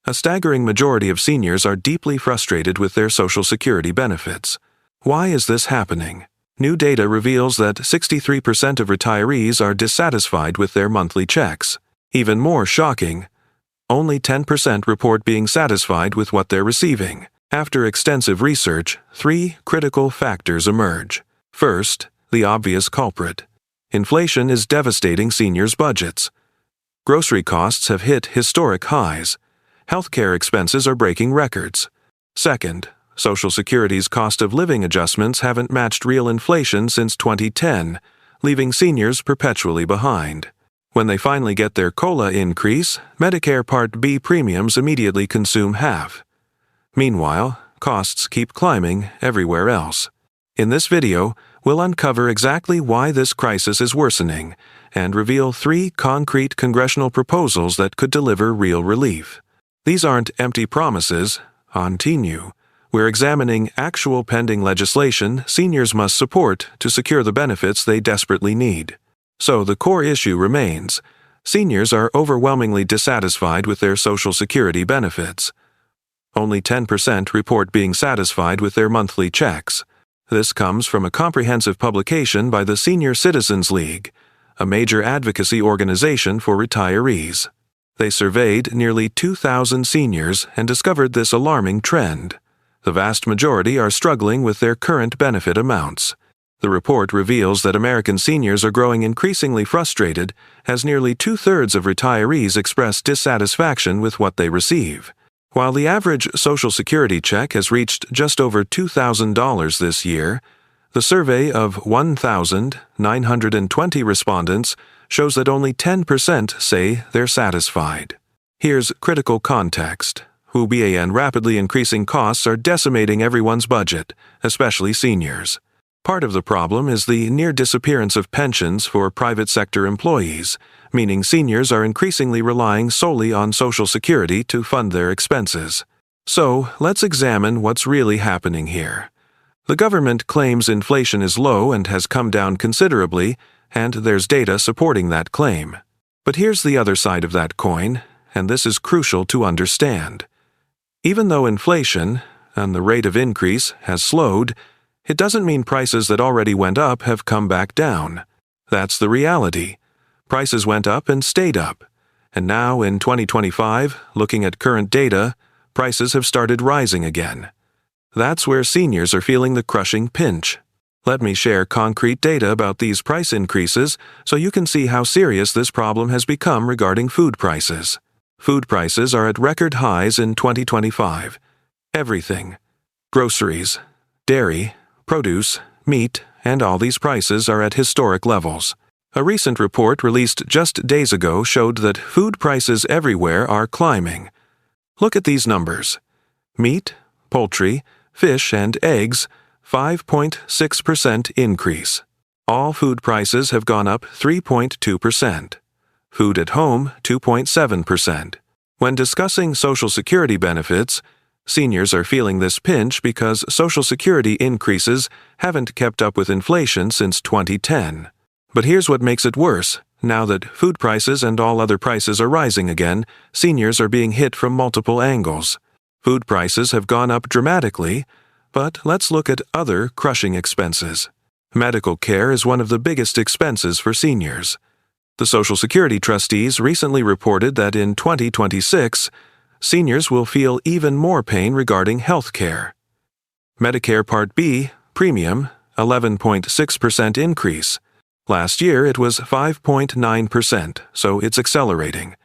A staggering majority of seniors are deeply frustrated with their Social Security benefits. Why is this happening? New data reveals that 63% of retirees are dissatisfied with their monthly checks. Even more shocking, only 10% report being satisfied with what they're receiving. After extensive research, 3 critical factors emerge. First, the obvious culprit. Inflation is devastating seniors' budgets. Grocery costs have hit historic highs. Healthcare expenses are breaking records. Second, Social Security's cost of living adjustments haven't matched real inflation since 2010, leaving seniors perpetually behind. When they finally get their COLA increase, Medicare Part B premiums immediately consume half. Meanwhile, costs keep climbing everywhere else. In this video, we'll uncover exactly why this crisis is worsening and reveal 3 concrete congressional proposals that could deliver real relief. These aren't empty promises. On TNU, we're examining actual pending legislation seniors must support to secure the benefits they desperately need. So the core issue remains. Seniors are overwhelmingly dissatisfied with their Social Security benefits. Only 10% report being satisfied with their monthly checks. This comes from a comprehensive publication by the Senior Citizens League, a major advocacy organization for retirees. They surveyed nearly 2,000 seniors and discovered this alarming trend. The vast majority are struggling with their current benefit amounts. The report reveals that American seniors are growing increasingly frustrated as nearly 2/3 of retirees express dissatisfaction with what they receive. While the average Social Security check has reached just over $2,000 this year, the survey of 1,920 respondents shows that only 10% say they're satisfied. Here's critical context. WBA and rapidly increasing costs are decimating everyone's budget, especially seniors. Part of the problem is the near disappearance of pensions for private sector employees, meaning seniors are increasingly relying solely on Social Security to fund their expenses. So, let's examine what's really happening here. The government claims inflation is low and has come down considerably, and there's data supporting that claim. But here's the other side of that coin, and this is crucial to understand. Even though inflation, and the rate of increase, has slowed, it doesn't mean prices that already went up have come back down. That's the reality. Prices went up and stayed up. And now, in 2025, looking at current data, prices have started rising again. That's where seniors are feeling the crushing pinch. Let me share concrete data about these price increases so you can see how serious this problem has become regarding food prices. Food prices are at record highs in 2025. Everything. Groceries, dairy, produce, meat, and all these prices are at historic levels. A recent report released just days ago showed that food prices everywhere are climbing. Look at these numbers. Meat, poultry, fish, and eggs, 5.6% increase. All food prices have gone up 3.2%. Food at home, 2.7%. When discussing Social Security benefits, seniors are feeling this pinch because Social Security increases haven't kept up with inflation since 2010. But here's what makes it worse. Now that food prices and all other prices are rising again, seniors are being hit from multiple angles. Food prices have gone up dramatically, but let's look at other crushing expenses. Medical care is one of the biggest expenses for seniors. The Social Security trustees recently reported that in 2026, seniors will feel even more pain regarding health care. Medicare Part B, premium, 11.6% increase. Last year it was 5.9%, so it's accelerating.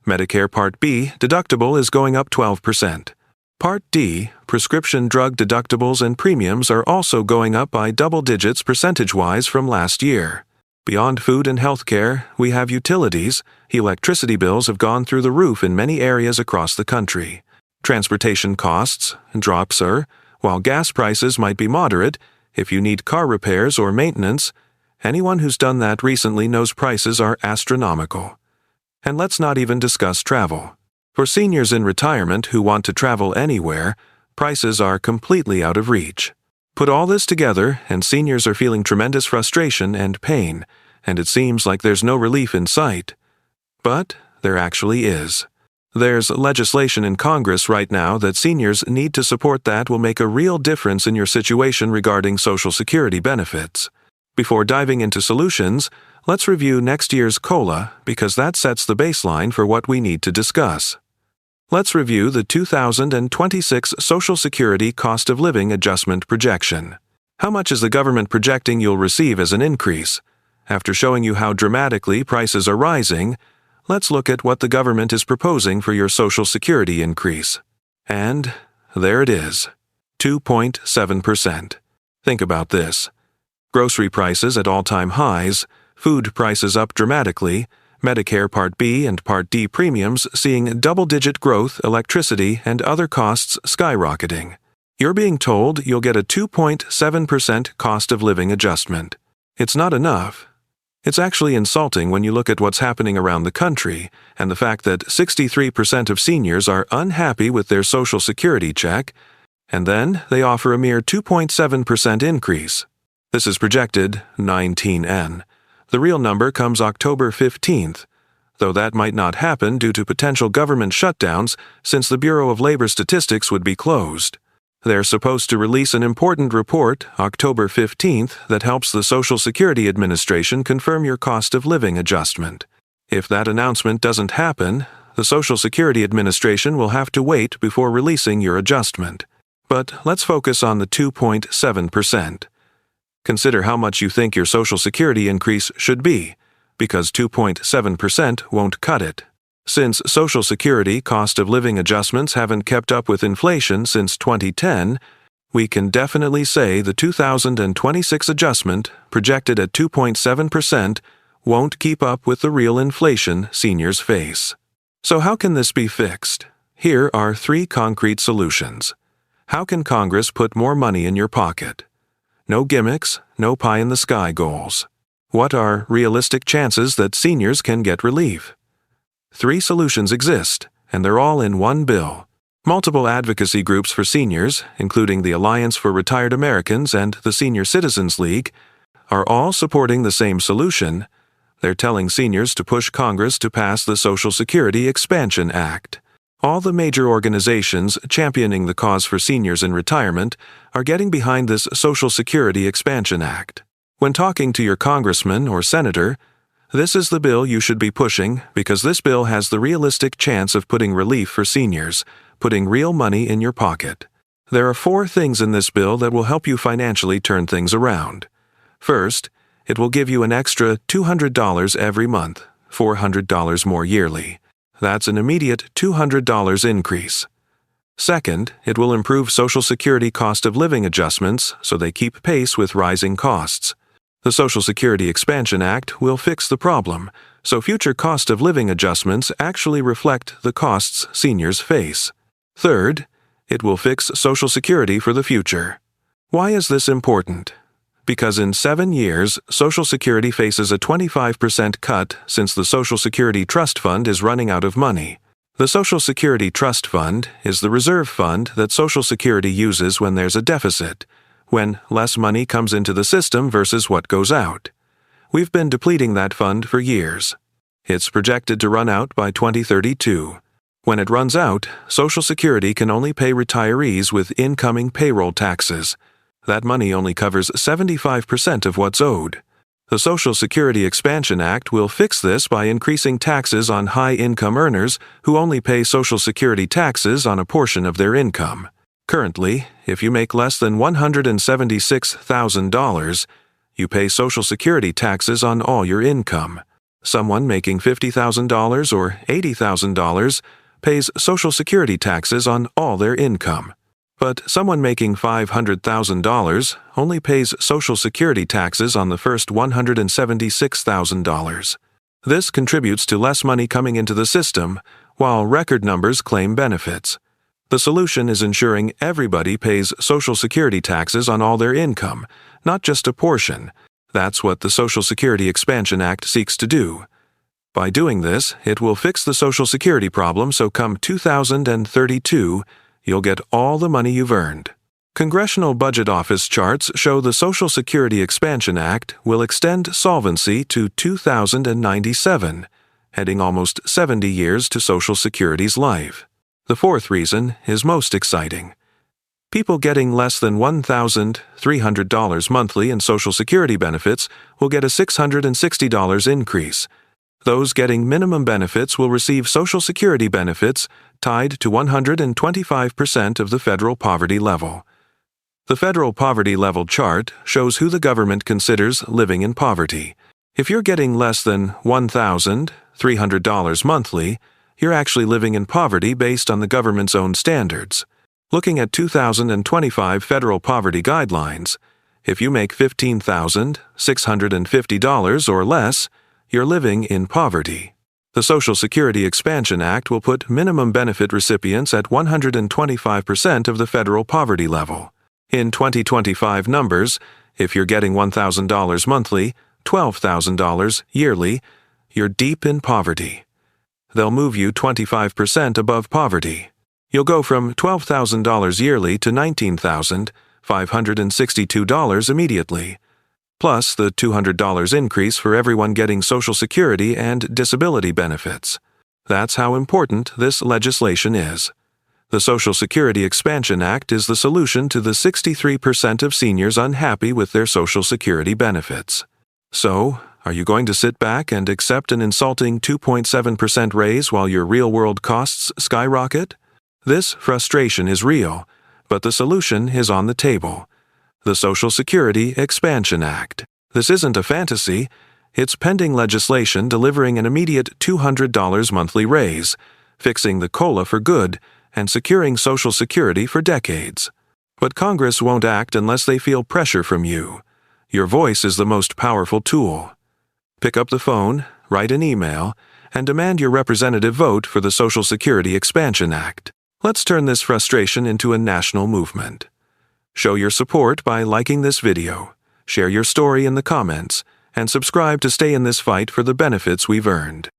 Medicare Part B deductible is going up 12%. Part D, prescription drug deductibles and premiums are also going up by double digits percentage-wise from last year. Beyond food and health care, we have utilities. Electricity bills have gone through the roof in many areas across the country. Transportation costs drops while gas prices might be moderate, if you need car repairs or maintenance, anyone who's done that recently knows prices are astronomical. And let's not even discuss travel. For seniors in retirement who want to travel anywhere, prices are completely out of reach. Put all this together, and seniors are feeling tremendous frustration and pain, and it seems like there's no relief in sight. But there actually is. There's legislation in Congress right now that seniors need to support that will make a real difference in your situation regarding Social Security benefits. Before diving into solutions, let's review next year's COLA because that sets the baseline for what we need to discuss. Let's review the 2026 Social Security Cost of Living Adjustment projection. How much is the government projecting you'll receive as an increase? After showing you how dramatically prices are rising, let's look at what the government is proposing for your Social Security increase. And there it is, 2.7%. Think about this. Grocery prices at all-time highs, food prices up dramatically, Medicare Part B and Part D premiums seeing double-digit growth, electricity and other costs skyrocketing. You're being told you'll get a 2.7% cost of living adjustment. It's not enough. It's actually insulting when you look at what's happening around the country and the fact that 63% of seniors are unhappy with their Social Security check, and then they offer a mere 2.7% increase. This is projected 19N. The real number comes October 15th, though that might not happen due to potential government shutdowns since the Bureau of Labor Statistics would be closed. They're supposed to release an important report October 15th that helps the Social Security Administration confirm your cost of living adjustment. If that announcement doesn't happen, the Social Security Administration will have to wait before releasing your adjustment. But let's focus on the 2.7%. Consider how much you think your Social Security increase should be, because 2.7% won't cut it. Since Social Security cost of living adjustments haven't kept up with inflation since 2010, we can definitely say the 2026 adjustment, projected at 2.7%, won't keep up with the real inflation seniors face. So how can this be fixed? Here are 3 concrete solutions. How can Congress put more money in your pocket? No gimmicks, no pie-in-the-sky goals. What are realistic chances that seniors can get relief? 3 solutions exist, and they're all in one bill. Multiple advocacy groups for seniors, including the Alliance for Retired Americans and the Senior Citizens League, are all supporting the same solution. They're telling seniors to push Congress to pass the Social Security Expansion Act. All the major organizations championing the cause for seniors in retirement are getting behind this Social Security Expansion Act. When talking to your congressman or senator, this is the bill you should be pushing because this bill has the realistic chance of putting relief for seniors, putting real money in your pocket. There are 4 things in this bill that will help you financially turn things around. First, it will give you an extra $200 every month, $400 more yearly. That's an immediate $200 increase. Second, it will improve Social Security cost of living adjustments so they keep pace with rising costs. The Social Security Expansion Act will fix the problem, so future cost of living adjustments actually reflect the costs seniors face. Third, it will fix Social Security for the future. Why is this important? Because in 7 years, Social Security faces a 25% cut since the Social Security Trust Fund is running out of money. The Social Security Trust Fund is the reserve fund that Social Security uses when there's a deficit, when less money comes into the system versus what goes out. We've been depleting that fund for years. It's projected to run out by 2032. When it runs out, Social Security can only pay retirees with incoming payroll taxes. That money only covers 75% of what's owed. The Social Security Expansion Act will fix this by increasing taxes on high-income earners who only pay Social Security taxes on a portion of their income. Currently, if you make less than $176,000, you pay Social Security taxes on all your income. Someone making $50,000 or $80,000 pays Social Security taxes on all their income. But someone making $500,000 only pays Social Security taxes on the first $176,000. This contributes to less money coming into the system, while record numbers claim benefits. The solution is ensuring everybody pays Social Security taxes on all their income, not just a portion. That's what the Social Security Expansion Act seeks to do. By doing this, it will fix the Social Security problem so come 2032, you'll get all the money you've earned. Congressional Budget Office charts show the Social Security Expansion Act will extend solvency to 2097, adding almost 70 years to Social Security's life. The fourth reason is most exciting. People getting less than $1,300 monthly in Social Security benefits will get a $660 increase. Those getting minimum benefits will receive Social Security benefits tied to 125% of the federal poverty level. The federal poverty level chart shows who the government considers living in poverty. If you're getting less than $1,300 monthly, you're actually living in poverty based on the government's own standards. Looking at 2025 federal poverty guidelines, if you make $15,650 or less, you're living in poverty. The Social Security Expansion Act will put minimum benefit recipients at 125% of the federal poverty level. In 2025 numbers, if you're getting $1,000 monthly, $12,000 yearly, you're deep in poverty. They'll move you 25% above poverty. You'll go from $12,000 yearly to $19,562 immediately, plus the $200 increase for everyone getting Social Security and disability benefits. That's how important this legislation is. The Social Security Expansion Act is the solution to the 63% of seniors unhappy with their Social Security benefits. So, are you going to sit back and accept an insulting 2.7% raise while your real-world costs skyrocket? This frustration is real, but the solution is on the table. The Social Security Expansion Act. This isn't a fantasy. It's pending legislation delivering an immediate $200 monthly raise, fixing the COLA for good, and securing Social Security for decades. But Congress won't act unless they feel pressure from you. Your voice is the most powerful tool. Pick up the phone, write an email, and demand your representative vote for the Social Security Expansion Act. Let's turn this frustration into a national movement. Show your support by liking this video, share your story in the comments, and subscribe to stay in this fight for the benefits we've earned.